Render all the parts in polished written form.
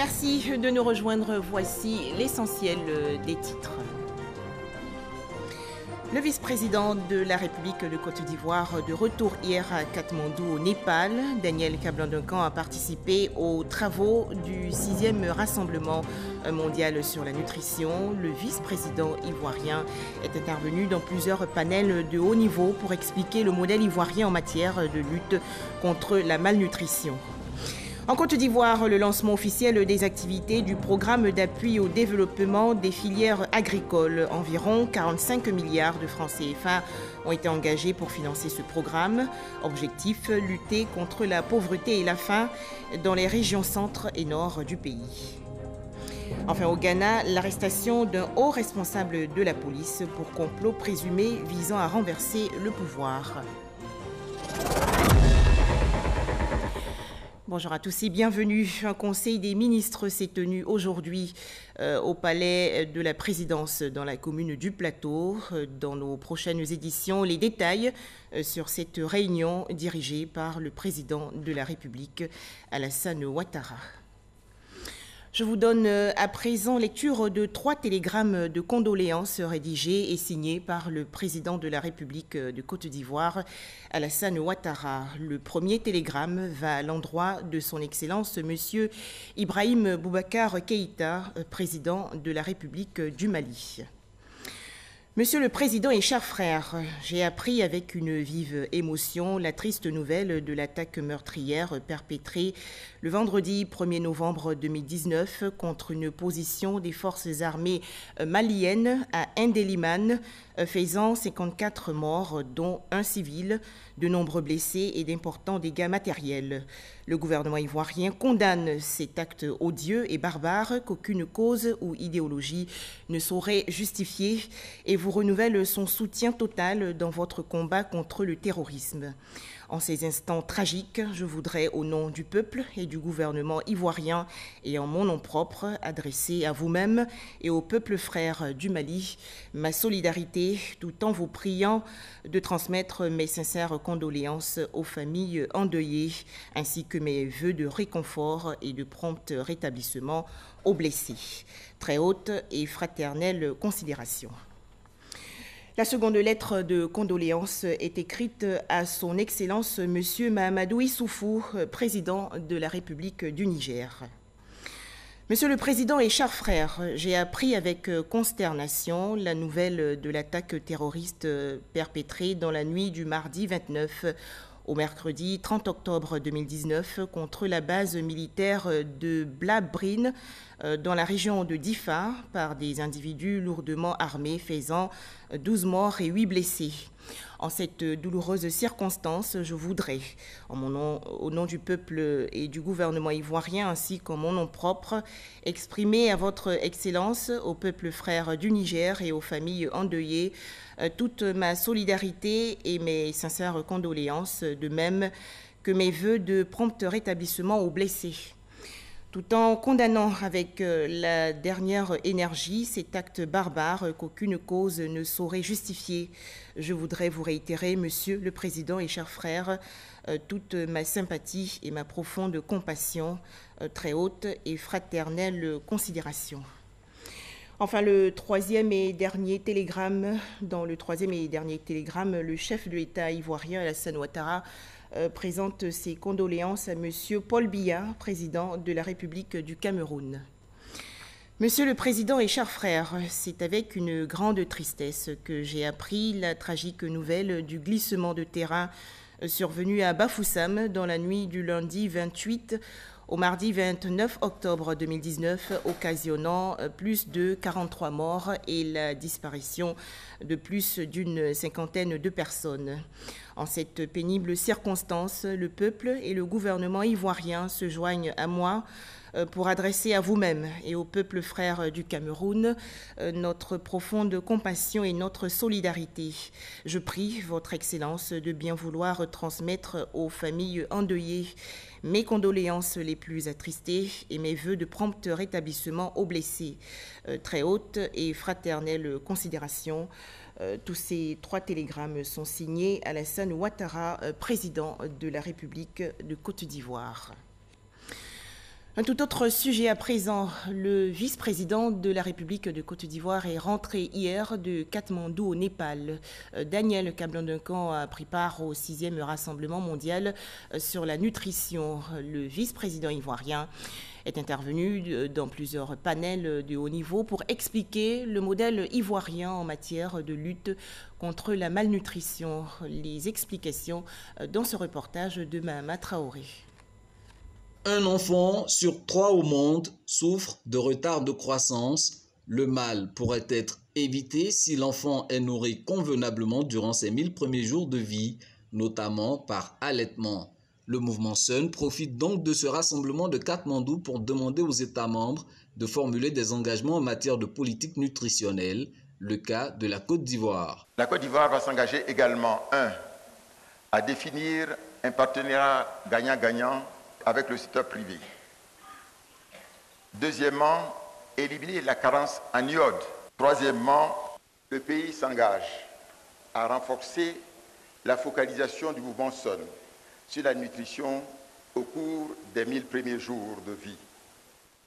Merci de nous rejoindre. Voici l'essentiel des titres. Le vice-président de la République de Côte d'Ivoire, de retour hier à Katmandou au Népal, Daniel Kablan-Duncan, a participé aux travaux du 6e rassemblement mondial sur la nutrition. Le vice-président ivoirien est intervenu dans plusieurs panels de haut niveau pour expliquer le modèle ivoirien en matière de lutte contre la malnutrition. En Côte d'Ivoire, le lancement officiel des activités du programme d'appui au développement des filières agricoles. Environ 45 milliards de francs CFA ont été engagés pour financer ce programme. Objectif, lutter contre la pauvreté et la faim dans les régions centre et nord du pays. Enfin, au Ghana, l'arrestation d'un haut responsable de la police pour complot présumé visant à renverser le pouvoir. Bonjour à tous et bienvenue. Un conseil des ministres s'est tenu aujourd'hui au palais de la présidence dans la commune du Plateau. Dans nos prochaines éditions, les détails sur cette réunion dirigée par le président de la République, Alassane Ouattara. Je vous donne à présent lecture de 3 télégrammes de condoléances rédigés et signés par le président de la République de Côte d'Ivoire, Alassane Ouattara. Le premier télégramme va à l'endroit de son Excellence, Monsieur Ibrahim Boubacar Keïta, président de la République du Mali. Monsieur le Président et chers frères, j'ai appris avec une vive émotion la triste nouvelle de l'attaque meurtrière perpétrée le vendredi 1er novembre 2019 contre une position des forces armées maliennes à Ndélimane, faisant 54 morts, dont un civil, de nombreux blessés et d'importants dégâts matériels. Le gouvernement ivoirien condamne cet acte odieux et barbare qu'aucune cause ou idéologie ne saurait justifier et vous renouvelle son soutien total dans votre combat contre le terrorisme. En ces instants tragiques, je voudrais, au nom du peuple et du gouvernement ivoirien et en mon nom propre, adresser à vous-même et au peuple frère du Mali ma solidarité, tout en vous priant de transmettre mes sincères condoléances aux familles endeuillées, ainsi que mes vœux de réconfort et de prompt rétablissement aux blessés. Très haute et fraternelle considération. La seconde lettre de condoléances est écrite à son Excellence Monsieur Mahamadou Issoufou, président de la République du Niger. Monsieur le Président et chers frères, j'ai appris avec consternation la nouvelle de l'attaque terroriste perpétrée dans la nuit du mardi 29 au mercredi 30 octobre 2019 contre la base militaire de Blabrine dans la région de Difa par des individus lourdement armés faisant 12 morts et 8 blessés. En cette douloureuse circonstance, je voudrais, au nom du peuple et du gouvernement ivoirien ainsi qu'en mon nom propre, exprimer à votre Excellence, au peuple frère du Niger et aux familles endeuillées, toute ma solidarité et mes sincères condoléances, de même que mes vœux de prompt rétablissement aux blessés. Tout en condamnant avec la dernière énergie cet acte barbare qu'aucune cause ne saurait justifier, je voudrais vous réitérer, Monsieur le Président et chers frères, toute ma sympathie et ma profonde compassion, très haute et fraternelle considération. Enfin, le troisième et dernier télégramme, le chef de l'État ivoirien, Alassane Ouattara, présente ses condoléances à Monsieur Paul Biya, président de la République du Cameroun. Monsieur le Président et chers frères, c'est avec une grande tristesse que j'ai appris la tragique nouvelle du glissement de terrain survenu à Bafoussam dans la nuit du lundi 28 au mardi 29 octobre 2019, occasionnant plus de 43 morts et la disparition de plus d'une cinquantaine de personnes. En cette pénible circonstance, le peuple et le gouvernement ivoirien se joignent à moi pour adresser à vous-même et au peuple frère du Cameroun notre profonde compassion et notre solidarité. Je prie votre Excellence de bien vouloir transmettre aux familles endeuillées mes condoléances les plus attristées et mes vœux de prompt rétablissement aux blessés. Très haute et fraternelle considération. Tous ces 3 télégrammes sont signés Alassane Ouattara, président de la République de Côte d'Ivoire. Un tout autre sujet à présent. Le vice-président de la République de Côte d'Ivoire est rentré hier de Katmandou au Népal. Daniel Kablan-Duncan a pris part au 6e rassemblement mondial sur la nutrition. Le vice-président ivoirien est intervenu dans plusieurs panels de haut niveau pour expliquer le modèle ivoirien en matière de lutte contre la malnutrition. Les explications dans ce reportage de Mahama Traoré. Un enfant sur 3 au monde souffre de retard de croissance. Le mal pourrait être évité si l'enfant est nourri convenablement durant ses 1000 premiers jours de vie, notamment par allaitement. Le mouvement Sun profite donc de ce rassemblement de Katmandou pour demander aux États membres de formuler des engagements en matière de politique nutritionnelle, le cas de la Côte d'Ivoire. La Côte d'Ivoire va s'engager également, à définir un partenariat gagnant-gagnant avec le secteur privé. Deuxièmement, éliminer la carence en iode. Troisièmement, le pays s'engage à renforcer la focalisation du mouvement Sun sur la nutrition au cours des 1000 premiers jours de vie.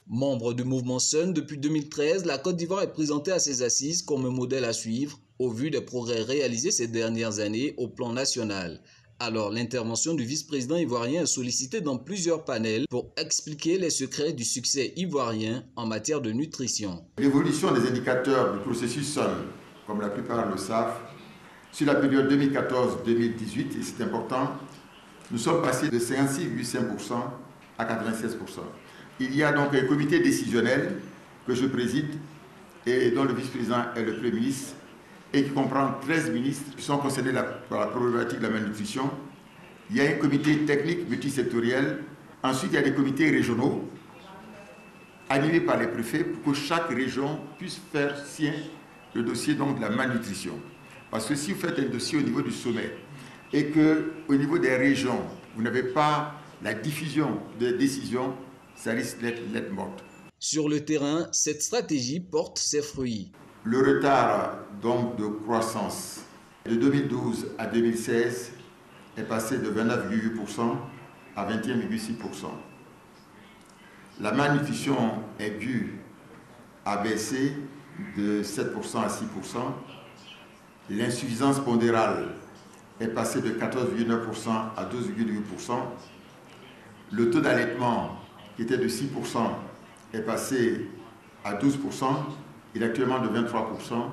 Membre du mouvement Sun depuis 2013, la Côte d'Ivoire est présentée à ses assises comme un modèle à suivre au vu des progrès réalisés ces dernières années au plan national. Alors, l'intervention du vice-président ivoirien est sollicitée dans plusieurs panels pour expliquer les secrets du succès ivoirien en matière de nutrition. L'évolution des indicateurs du processus Sun, comme la plupart le savent, sur la période 2014-2018, et c'est important, nous sommes passés de 56,5% à 96%. Il y a donc un comité décisionnel que je préside et dont le vice-président est le Premier ministre, et qui comprend 13 ministres qui sont concernés par la problématique de la malnutrition. Il y a un comité technique multisectoriel. Ensuite, il y a des comités régionaux animés par les préfets pour que chaque région puisse faire sien le dossier donc, de la malnutrition. Parce que si vous faites un dossier au niveau du sommet et qu'au niveau des régions, vous n'avez pas la diffusion des décisions, ça risque d'être lettre morte. Sur le terrain, cette stratégie porte ses fruits. Le retard donc de croissance de 2012 à 2016 est passé de 29,8% à 21,6%. La malnutrition aiguë a baissé de 7% à 6%. L'insuffisance pondérale est passée de 14,9% à 12,8%. Le taux d'allaitement, qui était de 6%, est passé à 12%. Il est actuellement de 23%.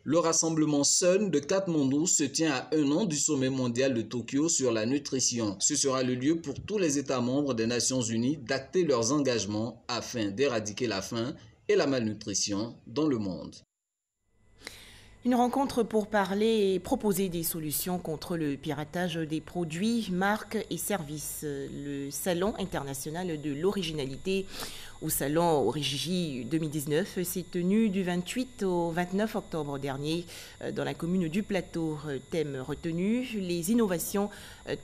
Le rassemblement Sun de Katmandou se tient à 1 an du sommet mondial de Tokyo sur la nutrition. Ce sera le lieu pour tous les États membres des Nations Unies d'acter leurs engagements afin d'éradiquer la faim et la malnutrition dans le monde. Une rencontre pour parler et proposer des solutions contre le piratage des produits, marques et services. Le Salon international de l'originalité au Salon Origi 2019 s'est tenu du 28 au 29 octobre dernier dans la commune du Plateau. Thème retenu, les innovations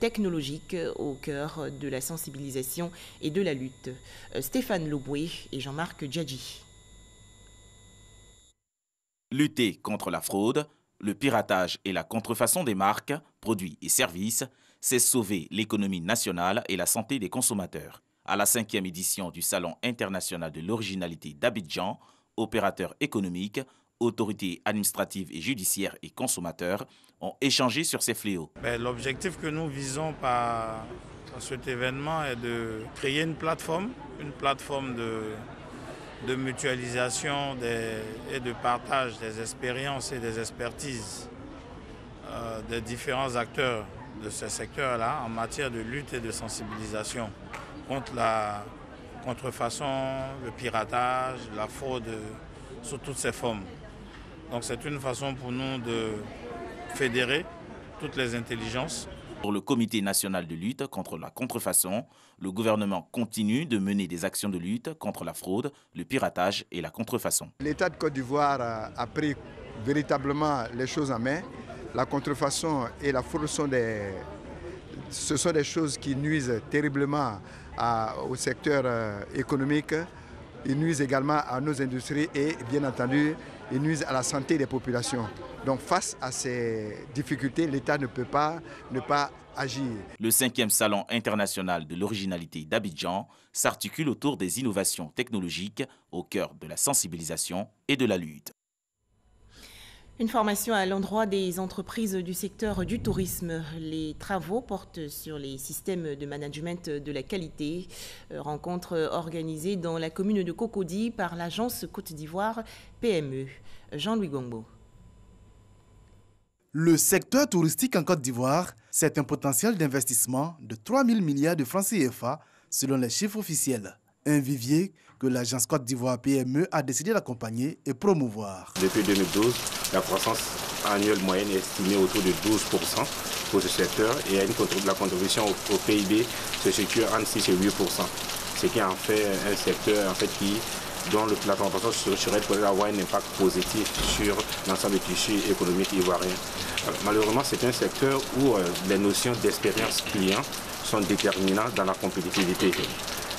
technologiques au cœur de la sensibilisation et de la lutte. Stéphane Loboué et Jean-Marc Djadji. Lutter contre la fraude, le piratage et la contrefaçon des marques, produits et services, c'est sauver l'économie nationale et la santé des consommateurs. À la 5e édition du Salon international de l'originalité d'Abidjan, opérateurs économiques, autorités administratives et judiciaires et consommateurs ont échangé sur ces fléaux. L'objectif que nous visons par cet événement est de créer une plateforme de mutualisation et de partage des expériences et des expertises des différents acteurs de ce secteur-là en matière de lutte et de sensibilisation contre la contrefaçon, le piratage, la fraude sous toutes ses formes. Donc c'est une façon pour nous de fédérer toutes les intelligences. Pour le Comité national de lutte contre la contrefaçon, le gouvernement continue de mener des actions de lutte contre la fraude, le piratage et la contrefaçon. L'État de Côte d'Ivoire a pris véritablement les choses en main. La contrefaçon et la fraude sont des choses qui nuisent terriblement au secteur économique. Ils nuisent également à nos industries et bien entendu, ils nuisent à la santé des populations. Donc face à ces difficultés, l'État ne peut pas ne pas agir. Le 5e Salon international de l'originalité d'Abidjan s'articule autour des innovations technologiques au cœur de la sensibilisation et de la lutte. Une formation à l'endroit des entreprises du secteur du tourisme. Les travaux portent sur les systèmes de management de la qualité. Rencontre organisée dans la commune de Cocody par l'agence Côte d'Ivoire PME. Jean-Louis Gongbo. Le secteur touristique en Côte d'Ivoire, c'est un potentiel d'investissement de 3 000 milliards de francs CFA selon les chiffres officiels. Un vivier que l'agence Côte d'Ivoire PME a décidé d'accompagner et promouvoir. Depuis 2012, la croissance annuelle moyenne est estimée autour de 12% pour ce secteur et la contribution au PIB se situe entre 6 et 8%. Ce qui en fait un secteur dont la transformation structurelle pourrait avoir un impact positif sur l'ensemble du tissu économique ivoirien. Malheureusement, c'est un secteur où les notions d'expérience client sont déterminantes dans la compétitivité.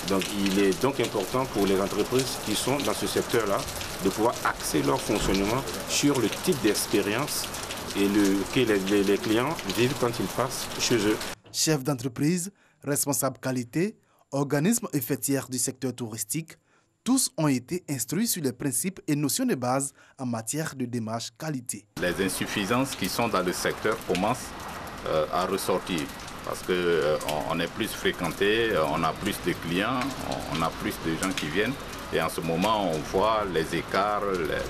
Donc, il est donc important pour les entreprises qui sont dans ce secteur-là de pouvoir axer leur fonctionnement sur le type d'expérience et que les clients vivent quand ils passent chez eux. Chefs d'entreprise, responsables qualité, organismes et fêtières du secteur touristique, tous ont été instruits sur les principes et notions de base en matière de démarche qualité. Les insuffisances qui sont dans le secteur commencent à ressortir parce qu'on est plus fréquenté, on a plus de clients, on a plus de gens qui viennent. Et en ce moment, on voit les écarts,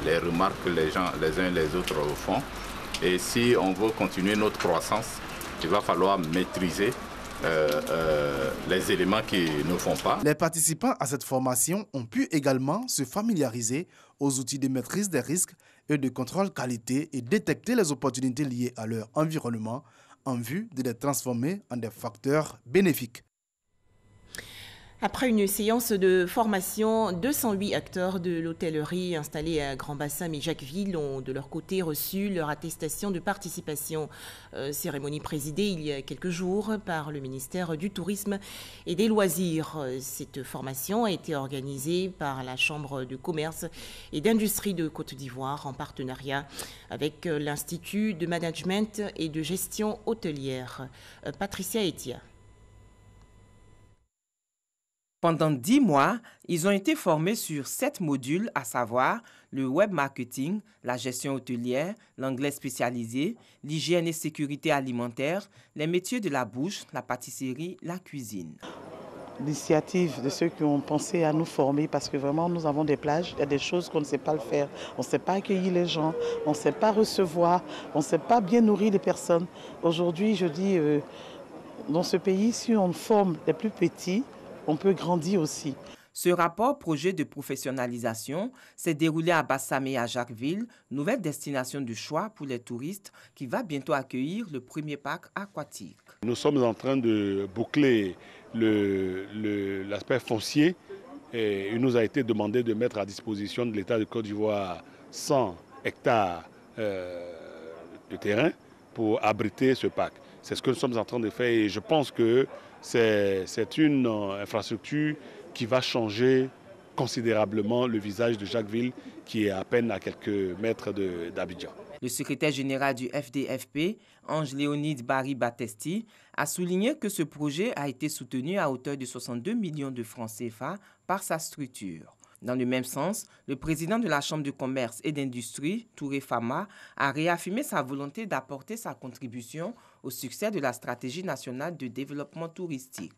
les remarques que les gens, les uns et les autres font. Et si on veut continuer notre croissance, il va falloir maîtriser les éléments qui ne font pas. Les participants à cette formation ont pu également se familiariser aux outils de maîtrise des risques et de contrôle qualité et détecter les opportunités liées à leur environnement en vue de les transformer en des facteurs bénéfiques. Après une séance de formation, 208 acteurs de l'hôtellerie installés à Grand Bassam et Jacquesville ont de leur côté reçu leur attestation de participation. Cérémonie présidée il y a quelques jours par le ministère du Tourisme et des Loisirs. Cette formation a été organisée par la Chambre de commerce et d'industrie de Côte d'Ivoire en partenariat avec l'Institut de management et de gestion hôtelière. Patricia Etia. Pendant 10 mois, ils ont été formés sur 7 modules, à savoir le web marketing, la gestion hôtelière, l'anglais spécialisé, l'hygiène et sécurité alimentaire, les métiers de la bouche, la pâtisserie, la cuisine. L'initiative de ceux qui ont pensé à nous former parce que vraiment nous avons des plages, il y a des choses qu'on ne sait pas le faire. On ne sait pas accueillir les gens, on ne sait pas recevoir, on ne sait pas bien nourrir les personnes. Aujourd'hui, je dis, dans ce pays, si on forme les plus petits, on peut grandir aussi. Ce rapport projet de professionnalisation s'est déroulé à Bassam et à Jacquesville, nouvelle destination de choix pour les touristes qui va bientôt accueillir le premier parc aquatique. Nous sommes en train de boucler l'aspect foncier et il nous a été demandé de mettre à disposition de l'État de Côte d'Ivoire 100 hectares de terrain pour abriter ce parc. C'est ce que nous sommes en train de faire et je pense que c'est une infrastructure qui va changer considérablement le visage de Jacquesville qui est à peine à quelques mètres d'Abidjan. Le secrétaire général du FDFP, Ange-Léonide Barry-Battesti, a souligné que ce projet a été soutenu à hauteur de 62 millions de francs CFA par sa structure. Dans le même sens, le président de la Chambre de commerce et d'industrie, Touré Fama, a réaffirmé sa volonté d'apporter sa contribution au succès de la stratégie nationale de développement touristique.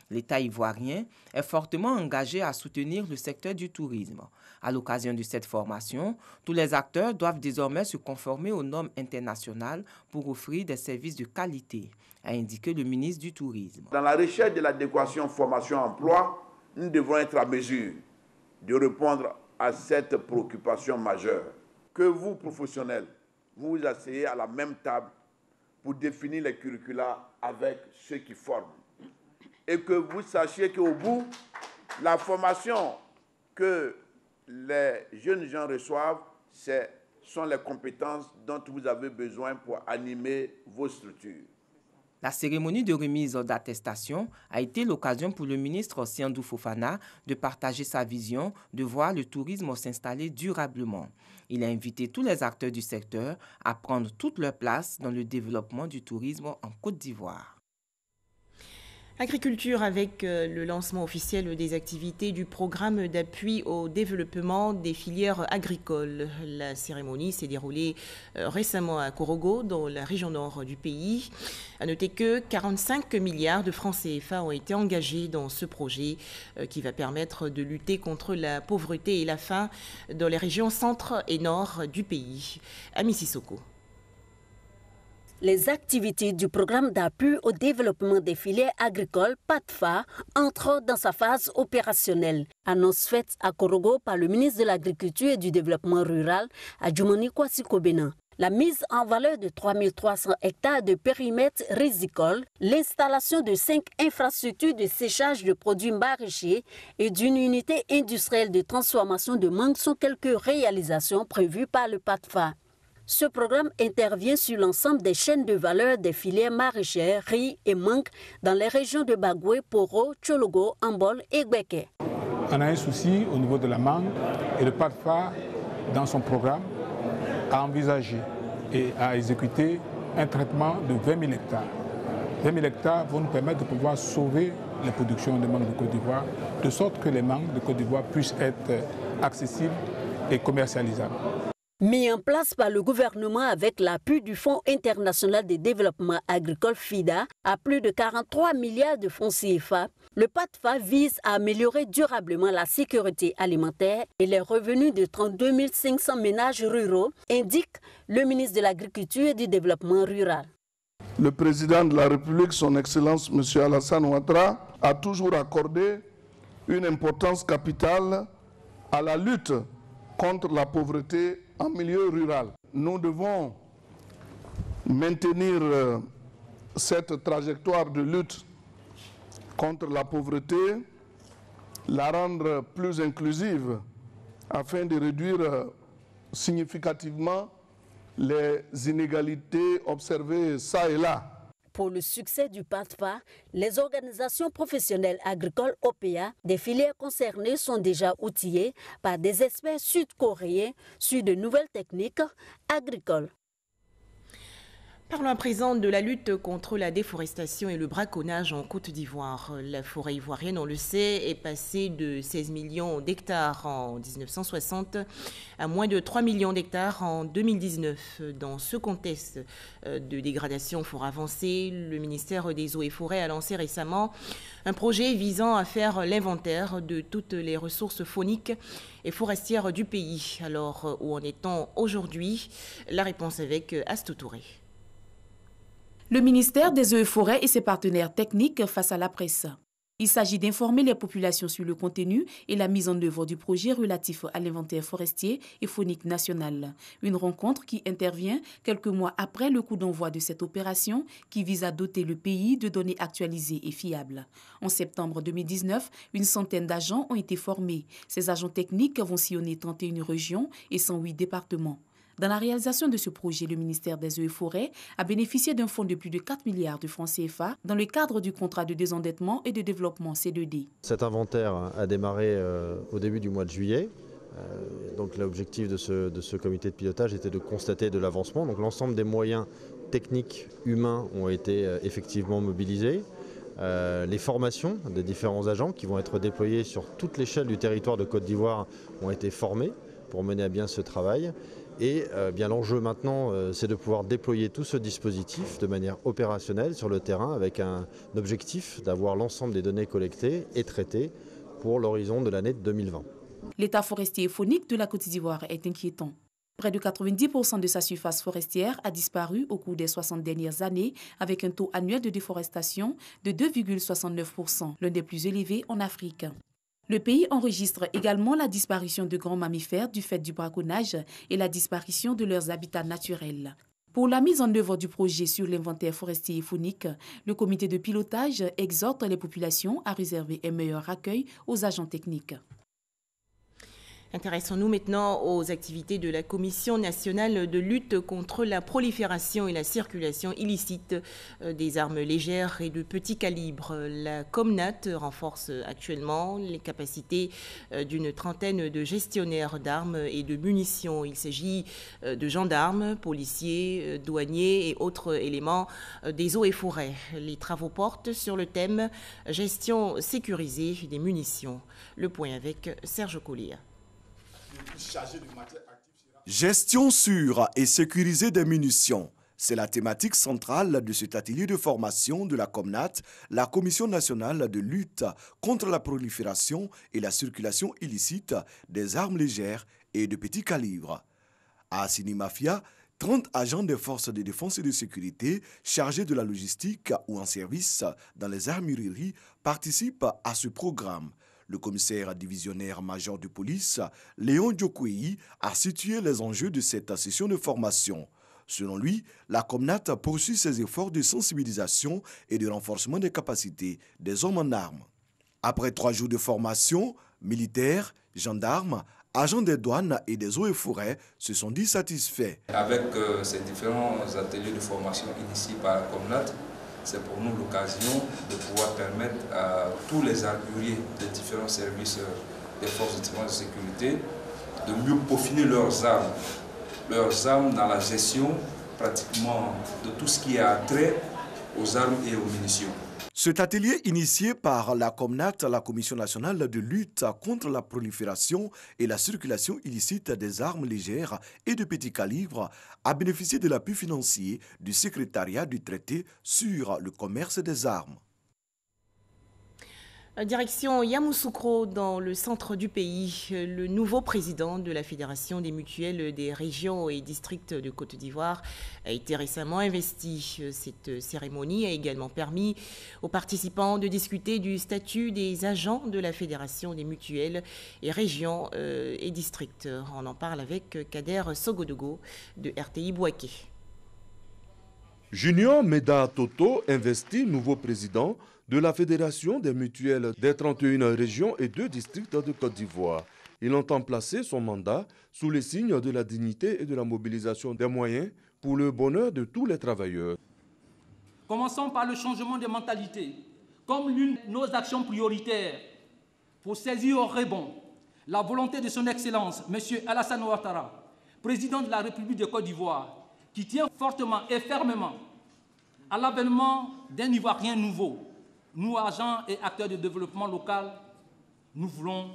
L'État ivoirien est fortement engagé à soutenir le secteur du tourisme. À l'occasion de cette formation, tous les acteurs doivent désormais se conformer aux normes internationales pour offrir des services de qualité, a indiqué le ministre du Tourisme. Dans la recherche de l'adéquation formation-emploi, nous devrons être à mesure de répondre à cette préoccupation majeure. Que vous, professionnels, vous vous asseyez à la même table pour définir les curricula avec ceux qui forment. Et que vous sachiez qu'au bout, la formation que les jeunes gens reçoivent, sont les compétences dont vous avez besoin pour animer vos structures. La cérémonie de remise d'attestation a été l'occasion pour le ministre Siandou Fofana de partager sa vision de voir le tourisme s'installer durablement. Il a invité tous les acteurs du secteur à prendre toute leur place dans le développement du tourisme en Côte d'Ivoire. Agriculture avec le lancement officiel des activités du programme d'appui au développement des filières agricoles. La cérémonie s'est déroulée récemment à Korogo, dans la région nord du pays. À noter que 45 milliards de francs CFA ont été engagés dans ce projet qui va permettre de lutter contre la pauvreté et la faim dans les régions centre et nord du pays. Ami Sissoko. Les activités du programme d'appui au développement des filières agricoles, PADFA, entrent dans sa phase opérationnelle. Annonce faite à Korogo par le ministre de l'Agriculture et du Développement rural, Adjoumani Kwasi Kobena. La mise en valeur de 3300 hectares de périmètre risicole, l'installation de 5 infrastructures de séchage de produits maraîchers et d'une unité industrielle de transformation de mangue sont quelques réalisations prévues par le PADFA. Ce programme intervient sur l'ensemble des chaînes de valeur des filières maraîchères, riz et mangue dans les régions de Bagoué, Poro, Tchologo, Ambol et Gbeke. On a un souci au niveau de la mangue et le PADFA, dans son programme, a envisagé et a exécuté un traitement de 20 000 hectares. 20 000 hectares vont nous permettre de pouvoir sauver les productions de mangue de Côte d'Ivoire, de sorte que les mangues de Côte d'Ivoire puissent être accessibles et commercialisables. Mis en place par le gouvernement avec l'appui du Fonds international de développement agricole FIDA à plus de 43 milliards de francs CFA, le PADFA vise à améliorer durablement la sécurité alimentaire et les revenus de 32 500 ménages ruraux, indique le ministre de l'Agriculture et du Développement rural. Le président de la République, son Excellence M. Alassane Ouattara, a toujours accordé une importance capitale à la lutte contre la pauvreté en milieu rural. Nous devons maintenir cette trajectoire de lutte contre la pauvreté, la rendre plus inclusive afin de réduire significativement les inégalités observées ça et là. Pour le succès du PADFA, les organisations professionnelles agricoles OPA des filières concernées sont déjà outillées par des experts sud-coréens sur de nouvelles techniques agricoles. Parlons à présent de la lutte contre la déforestation et le braconnage en Côte d'Ivoire. La forêt ivoirienne, on le sait, est passée de 16 millions d'hectares en 1960 à moins de 3 millions d'hectares en 2019. Dans ce contexte de dégradation fort avancé, le ministère des Eaux et Forêts a lancé récemment un projet visant à faire l'inventaire de toutes les ressources fauniques et forestières du pays. Alors, où en est-on aujourd'hui? La réponse avec Astou Touré. Le ministère des Eaux et Forêts et ses partenaires techniques face à la presse. Il s'agit d'informer les populations sur le contenu et la mise en œuvre du projet relatif à l'inventaire forestier et faunique national. Une rencontre qui intervient quelques mois après le coup d'envoi de cette opération qui vise à doter le pays de données actualisées et fiables. En septembre 2019, une centaine d'agents ont été formés. Ces agents techniques vont sillonner 31 régions et 108 départements. Dans la réalisation de ce projet, le ministère des Eaux et Forêts a bénéficié d'un fonds de plus de 4 milliards de francs CFA dans le cadre du contrat de désendettement et de développement C2D. Cet inventaire a démarré au début du mois de juillet. Donc l'objectif de ce comité de pilotage était de constater de l'avancement. Donc l'ensemble des moyens techniques, humains ont été effectivement mobilisés. Les formations des différents agents qui vont être déployés sur toute l'échelle du territoire de Côte d'Ivoire ont été formés pour mener à bien ce travail. Et bien l'enjeu maintenant, c'est de pouvoir déployer tout ce dispositif de manière opérationnelle sur le terrain avec un objectif d'avoir l'ensemble des données collectées et traitées pour l'horizon de l'année 2020. L'état forestier et faunique de la Côte d'Ivoire est inquiétant. Près de 90% de sa surface forestière a disparu au cours des 60 dernières années avec un taux annuel de déforestation de 2,69%, l'un des plus élevés en Afrique. Le pays enregistre également la disparition de grands mammifères du fait du braconnage et la disparition de leurs habitats naturels. Pour la mise en œuvre du projet sur l'inventaire forestier et faunique, le comité de pilotage exhorte les populations à réserver un meilleur accueil aux agents techniques. Intéressons-nous maintenant aux activités de la Commission nationale de lutte contre la prolifération et la circulation illicite des armes légères et de petit calibre. La Comnat renforce actuellement les capacités d'une trentaine de gestionnaires d'armes et de munitions. Il s'agit de gendarmes, policiers, douaniers et autres éléments des eaux et forêts. Les travaux portent sur le thème « Gestion sécurisée des munitions ». Le point avec Serge Collier. Gestion sûre et sécurisée des munitions. C'est la thématique centrale de cet atelier de formation de la Comnat, la Commission nationale de lutte contre la prolifération et la circulation illicite des armes légères et de petit calibre. À Sinimafia, 30 agents des forces de défense et de sécurité chargés de la logistique ou en service dans les armureries participent à ce programme. Le commissaire divisionnaire major de police, Léon Diokwei, a situé les enjeux de cette session de formation. Selon lui, la Comnat poursuit ses efforts de sensibilisation et de renforcement des capacités des hommes en armes. Après 3 jours de formation, militaires, gendarmes, agents des douanes et des eaux et forêts se sont dit satisfaits. Avec ces différents ateliers de formation initiés par la Comnat, c'est pour nous l'occasion de pouvoir permettre à tous les armuriers des différents services des forces de défense et de sécurité de mieux peaufiner leurs armes dans la gestion pratiquement de tout ce qui a trait aux armes et aux munitions. Cet atelier initié par la Comnat, la Commission nationale de lutte contre la prolifération et la circulation illicite des armes légères et de petit calibre, a bénéficié de l'appui financier du secrétariat du traité sur le commerce des armes. Direction Yamoussoukro, dans le centre du pays. Le nouveau président de la Fédération des mutuelles des régions et districts de Côte d'Ivoire a été récemment investi. Cette cérémonie a également permis aux participants de discuter du statut des agents de la Fédération des mutuelles et régions et districts. On en parle avec Kader Sogodogo de RTI Bouaké. Junior Meda Toto, investi nouveau président de la Fédération des mutuelles des 31 régions et 2 districts de Côte d'Ivoire. Il entend placer son mandat sous les signes de la dignité et de la mobilisation des moyens pour le bonheur de tous les travailleurs. Commençons par le changement des mentalités, comme l'une de nos actions prioritaires pour saisir au rebond la volonté de son Excellence, M. Alassane Ouattara, président de la République de Côte d'Ivoire, qui tient fortement et fermement à l'avènement d'un Ivoirien nouveau. Nous, agents et acteurs de développement local, nous voulons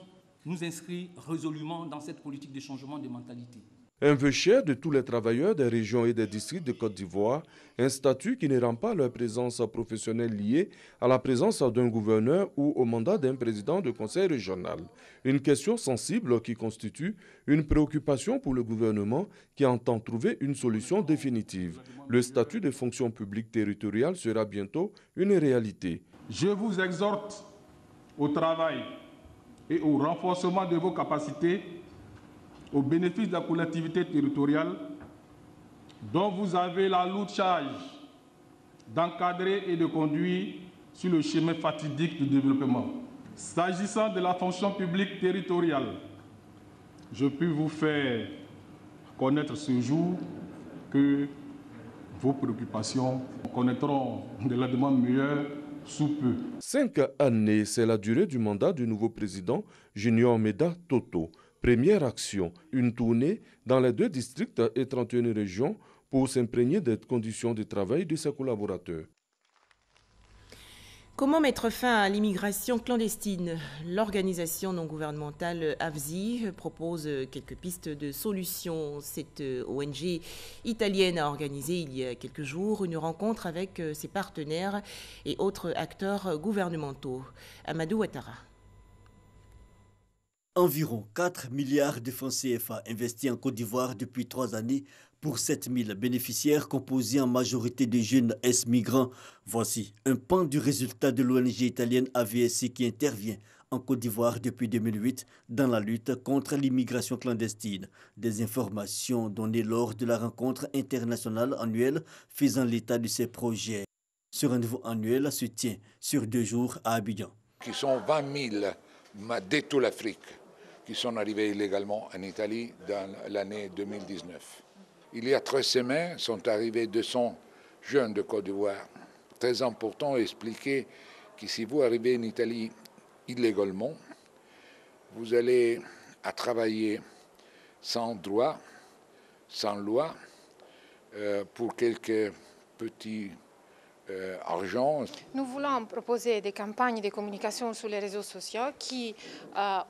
nous inscrire résolument dans cette politique de changement de mentalité. Un vœu cher de tous les travailleurs des régions et des districts de Côte d'Ivoire, un statut qui ne rend pas leur présence professionnelle liée à la présence d'un gouverneur ou au mandat d'un président de conseil régional. Une question sensible qui constitue une préoccupation pour le gouvernement qui entend trouver une solution définitive. Le statut de fonction publique territoriale sera bientôt une réalité. Je vous exhorte au travail et au renforcement de vos capacités au bénéfice de la collectivité territoriale dont vous avez la lourde charge d'encadrer et de conduire sur le chemin fatidique du développement. S'agissant de la fonction publique territoriale, je puis vous faire connaître ce jour que vos préoccupations connaîtront des lendemains meilleurs sous peu. 5 années, c'est la durée du mandat du nouveau président Junior Meda Toto. Première action, une tournée dans les 2 districts et 31 régions pour s'imprégner des conditions de travail de ses collaborateurs. Comment mettre fin à l'immigration clandestine? L'organisation non gouvernementale AVSI propose quelques pistes de solutions. Cette ONG italienne a organisé il y a quelques jours une rencontre avec ses partenaires et autres acteurs gouvernementaux. Amadou Ouattara. Environ 4 milliards de francs CFA investis en Côte d'Ivoire depuis 3 années pour 7000 bénéficiaires composés en majorité de jeunes ex-migrants. Voici un pan du résultat de l'ONG italienne AVSI qui intervient en Côte d'Ivoire depuis 2008 dans la lutte contre l'immigration clandestine. Des informations données lors de la rencontre internationale annuelle faisant l'état de ces projets. Ce rendez-vous annuel se tient sur 2 jours à Abidjan. Qui sont 20 000 de toute l'Afrique, qui sont arrivés illégalement en Italie dans l'année 2019. Il y a 3 semaines, sont arrivés 200 jeunes de Côte d'Ivoire. Très important d'expliquer que si vous arrivez en Italie illégalement, vous allez à travailler sans droit, sans loi, pour quelques petits argent. Nous voulons proposer des campagnes de communication sur les réseaux sociaux qui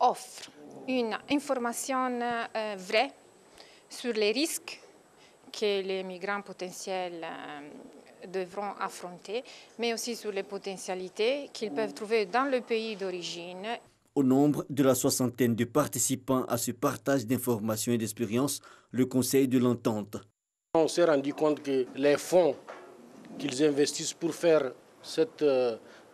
offrent une information vraie sur les risques que les migrants potentiels devront affronter, mais aussi sur les potentialités qu'ils peuvent trouver dans le pays d'origine. Au nombre de la 60aine de participants à ce partage d'informations et d'expériences, le Conseil de l'Entente. On s'est rendu compte que les fonds qu'ils investissent pour faire cette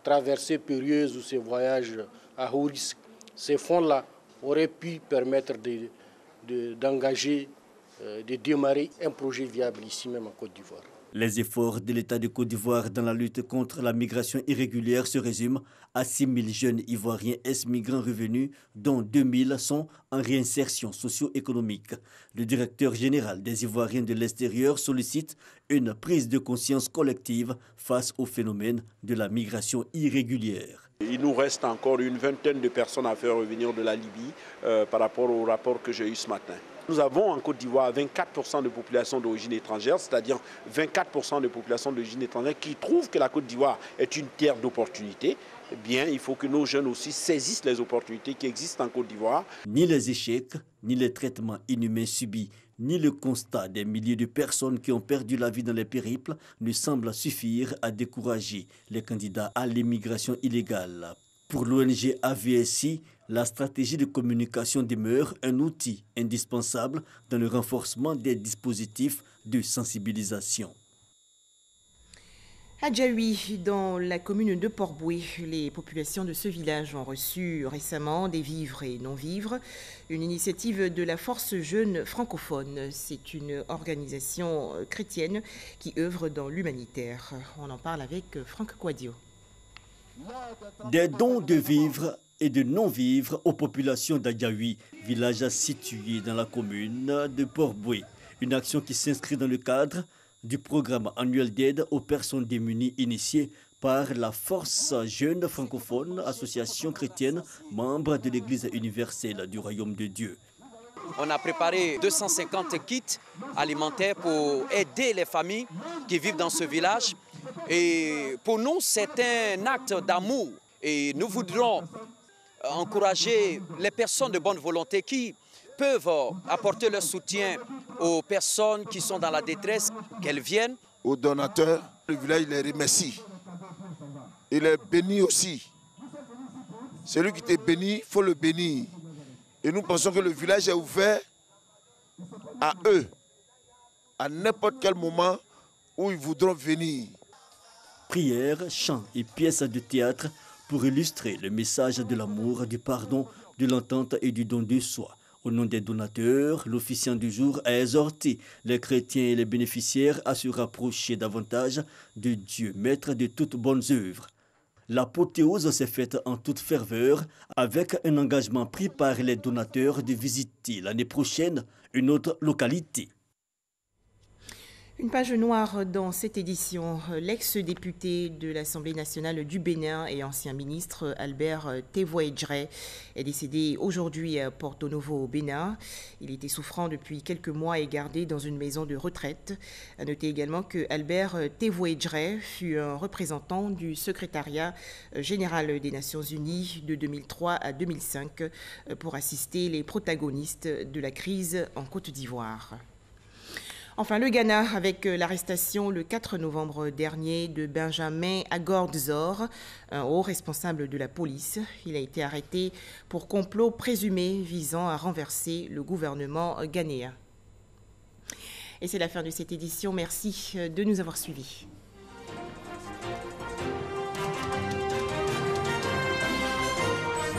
traversée périlleuse ou ces voyages à haut risque, ces fonds-là auraient pu permettre d'engager, de démarrer un projet viable ici même en Côte d'Ivoire. Les efforts de l'État de Côte d'Ivoire dans la lutte contre la migration irrégulière se résument à 6 000 jeunes Ivoiriens ex-migrants revenus, dont 2 000 sont en réinsertion socio-économique. Le directeur général des Ivoiriens de l'extérieur sollicite une prise de conscience collective face au phénomène de la migration irrégulière. Il nous reste encore une vingtaine de personnes à faire revenir de la Libye par rapport au rapport que j'ai eu ce matin. Nous avons en Côte d'Ivoire 24% de population d'origine étrangère, c'est-à-dire 24% de population d'origine étrangère qui trouvent que la Côte d'Ivoire est une terre d'opportunités. Eh bien, il faut que nos jeunes aussi saisissent les opportunités qui existent en Côte d'Ivoire. Ni les échecs, ni les traitements inhumains subis, ni le constat des milliers de personnes qui ont perdu la vie dans les périples ne semblent suffire à décourager les candidats à l'immigration illégale. Pour l'ONG AVSI, la stratégie de communication demeure un outil indispensable dans le renforcement des dispositifs de sensibilisation. À Djaoui, dans la commune de Port-Boué, les populations de ce village ont reçu récemment des vivres et non-vivres, une initiative de la Force Jeune francophone. C'est une organisation chrétienne qui œuvre dans l'humanitaire. On en parle avec Franck Quadio. Des dons de vivres et de non-vivres aux populations d'Adjaoui, village situé dans la commune de Port-Boué. Une action qui s'inscrit dans le cadre du programme annuel d'aide aux personnes démunies initié par la Force Jeune francophone, association chrétienne, membre de l'Église universelle du Royaume de Dieu. On a préparé 250 kits alimentaires pour aider les familles qui vivent dans ce village. Et pour nous, c'est un acte d'amour. Et nous voudrons encourager les personnes de bonne volonté qui peuvent apporter leur soutien aux personnes qui sont dans la détresse, qu'elles viennent. Aux donateurs, le village les remercie. Il les bénit aussi. Celui qui t'est béni, il faut le bénir. Et nous pensons que le village est ouvert à eux, à n'importe quel moment où ils voudront venir. Prières, chants et pièces de théâtre pour illustrer le message de l'amour, du pardon, de l'entente et du don de soi. Au nom des donateurs, l'officiant du jour a exhorté les chrétiens et les bénéficiaires à se rapprocher davantage de Dieu, maître de toutes bonnes œuvres. L'apothéose s'est faite en toute ferveur avec un engagement pris par les donateurs de visiter l'année prochaine une autre localité. Une page noire dans cette édition. L'ex-député de l'Assemblée nationale du Bénin et ancien ministre Albert Tévoé-Djré est décédé aujourd'hui à Porto Novo au Bénin. Il était souffrant depuis quelques mois et gardé dans une maison de retraite. À noter également que Albert Tévoé-Djré fut un représentant du secrétariat général des Nations Unies de 2003 à 2005 pour assister les protagonistes de la crise en Côte d'Ivoire. Enfin, le Ghana, avec l'arrestation le 4 novembre dernier de Benjamin Agordzor, un haut responsable de la police. Il a été arrêté pour complot présumé visant à renverser le gouvernement ghanéen. Et c'est la fin de cette édition. Merci de nous avoir suivis.